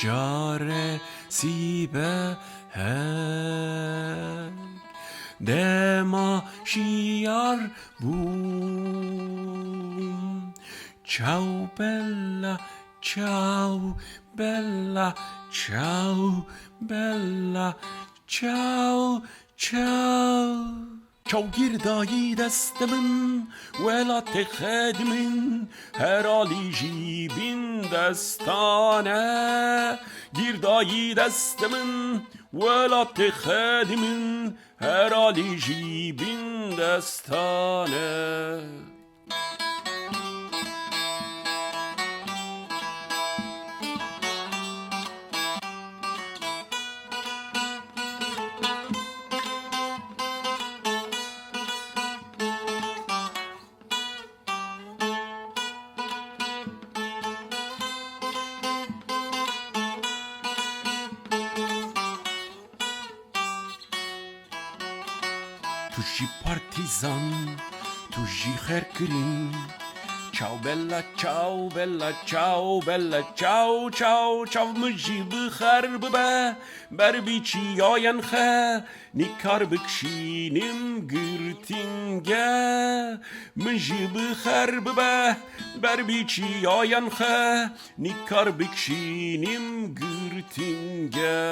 caresi behek dema şiar bum. Ciao bella, ciao bella, ciao bella, ciao ciao. Ciao girdayı destemin velate khedimin her ali jibin destane. Girdayı destemin velate khedimin her ali jibin destane. Tu ji partizan, tu ji herkirin. Ciao bella, ciao bella, ciao bella, ciao ciao ciao. Mji bixer bibe ber biçiyayen xe nikar bikşinim girtinge. Mji bixer bibe ber biçiyayen xe nikar bikşinim girtinge.